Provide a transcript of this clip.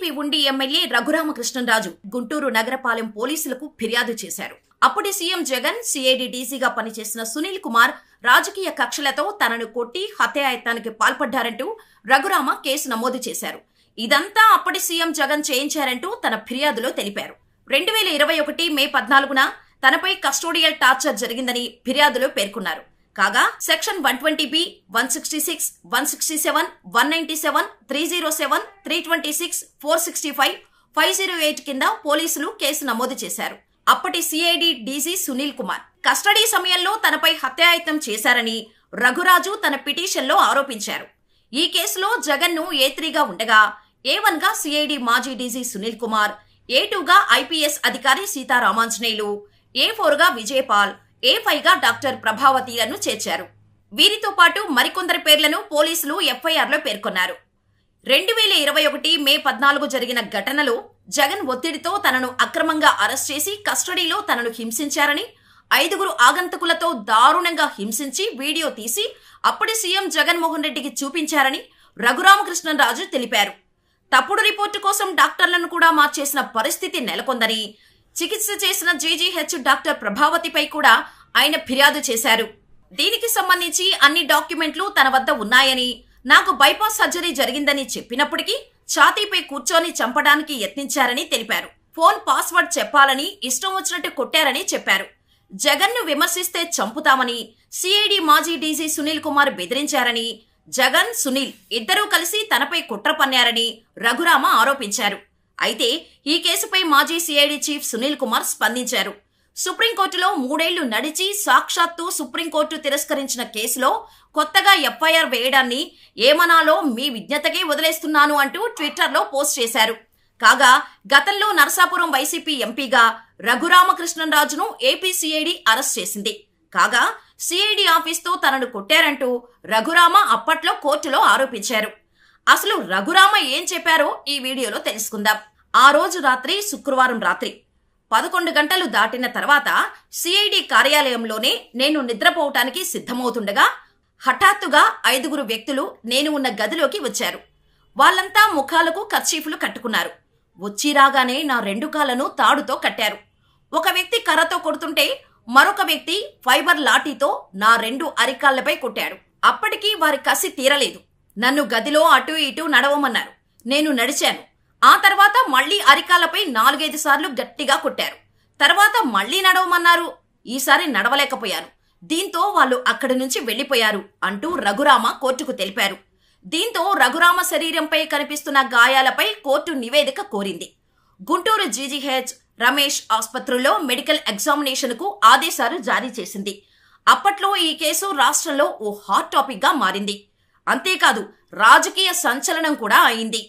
TDP ఉండి MLA Raghurama Krishnam Raju Guntur Nagarapalem పోలీసులకు ఫిర్యాదు చేశారు. అప్పటి సీఎం జగన్ సిఐడి డీసీగా పనిచేసిన సునీల్ కుమార్ రాజకీయ కక్షలతో తనను కొట్టి హత్యాయత్నానికి పాల్పడ్డారంటూ రఘురామ కేసు నమోదు చేశారు. ఇదంతా అప్పటి సీఎం జగన్ చేయించారంటూ తన ఫిర్యాదులో తెలిపారు. 2021 మే 14న తనపై కస్టోడియల్ టార్చర్ జరిగిందని ఫిర్యాదులో పేర్కొన్నారు. కాగా సెక్షన్ 120B, 166, 167, 197, 307, 326, 465, 508 కింద పోలీసులు కేసు నమోదు చేశారు. అప్పటి CID DC Sunil Kumar custody సమయంలో తనపై హత్యాయత్నం చేశారని రఘురాజు తన పిటిషన్లో ఆరోపించారు. ఈ కేసులో జగన్ను A3గా ఉండగా A1గా సిఐడి మాజీ డీసీ సునీల్ కుమార్, A2గా ఐపీఎస్ అధికారి సీతారామాంజనేయులు, A4గా విజయపాల్, A5గా డాక్టర్ ప్రభావతిలను చేర్చారు. వీరితో పాటు మరికొందరి పేర్లను పోలీసులు ఎఫ్ఐఆర్లో పేర్కొన్నారు. 2021 మే 14 జరిగిన ఘటనలో జగన్ ఒత్తిడితో తనను అక్రమంగా అరెస్ట్ చేసి కస్టడీలో తనను హింసించారని, 5 ఆగంతకులతో దారుణంగా హింసించి వీడియో తీసి అప్పటి సీఎం జగన్మోహన్ రెడ్డికి చూపించారని రఘురామకృష్ణంరాజు తెలిపారు. తప్పుడు రిపోర్టు కోసం డాక్టర్లను కూడా మార్చేసిన పరిస్థితి నెలకొందని, చికిత్స చేసిన జీజీహెచ్ డాక్టర్ ప్రభావతిపై కూడా ఆయన ఫిర్యాదు చేశారు. దీనికి సంబంధించి అన్ని డాక్యుమెంట్లు తన వద్ద ఉన్నాయని, నాకు బైపాస్ సర్జరీ జరిగిందని చెప్పినప్పటికీ ఛాతీపై కూర్చొని చంపడానికి యత్నించారని తెలిపారు. ఫోన్ పాస్వర్డ్ చెప్పాలని ఇష్టం వచ్చినట్టు కొట్టారని చెప్పారు. జగన్ను విమర్శిస్తే చంపుతామని సిఐడి మాజీ డీసీ సునీల్ కుమార్ బెదిరించారని, జగన్, సునీల్ ఇద్దరూ కలిసి తనపై కుట్ర పన్నారని రఘురామ ఆరోపించారు. అయితే ఈ కేసుపై మాజీ సిఐడి చీఫ్ సునీల్ కుమార్ స్పందించారు. సుప్రీంకోర్టులో 3 ఏళ్లు నడిచి సాక్షాత్తు సుప్రీంకోర్టు తిరస్కరించిన కేసులో కొత్తగా ఎఫ్ఐఆర్ వేయడాన్ని ఏమనాలో మీ విజ్ఞతకే వదిలేస్తున్నాను అంటూ ట్విట్టర్లో పోస్ట్ చేశారు. కాగా గతంలో నరసాపురం వైసీపీ ఎంపీగా రఘురామకృష్ణంరాజును ఏపీ సిఐడి అరెస్ట్ చేసింది. కాగా సిఐడి ఆఫీస్తో తనను కొట్టారంటూ రఘురామ అప్పట్లో కోర్టులో ఆరోపించారు. అసలు రఘురామ ఏం చెప్పారో ఈ వీడియోలో తెలుసుకుందాం. ఆ రోజు రాత్రి శుక్రవారం రాత్రి 11 గంటలు దాటిన తర్వాత సిఐడి కార్యాలయంలోనే నేను నిద్రపోవటానికి సిద్ధమవుతుండగా హఠాత్తుగా 5 వ్యక్తులు నేను ఉన్న గదిలోకి వచ్చారు. వాళ్ళంతా ముఖాలకు కర్చీఫ్లు కట్టుకున్నారు. వచ్చి రాగానే నా 2 కాళ్లను తాడుతో కట్టారు. ఒక వ్యక్తి కర్రతో కొడుతుంటే మరొక వ్యక్తి ఫైబర్ లాఠీతో నా 2 అరికాళ్లపై కొట్టాడు. అప్పటికీ వారి కసి తీరలేదు. నన్ను గదిలో అటు ఇటు నడవమన్నారు. నేను నడిచాను. ఆ తర్వాత మళ్లీ అరికాలపై 4-5 సార్లు గట్టిగా కొట్టారు. తర్వాత మళ్లీ నడవమన్నారు. ఈసారి నడవలేకపోయాను. దీంతో వాళ్ళు అక్కడి నుంచి వెళ్లిపోయారు అంటూ రఘురామ కోర్టుకు తెలిపారు. దీంతో రఘురామ శరీరంపై కనిపిస్తున్న గాయాలపై కోర్టు నివేదిక కోరింది. గుంటూరు జీజీహెచ్, రమేష్ ఆసుపత్రుల్లో మెడికల్ ఎగ్జామినేషన్కు ఆదేశాలు జారీ చేసింది. అప్పట్లో ఈ కేసు రాష్ట్రంలో ఓ హాట్ టాపిక్ గా మారింది. అంతేకాదు రాజకీయ సంచలనం కూడా అయింది.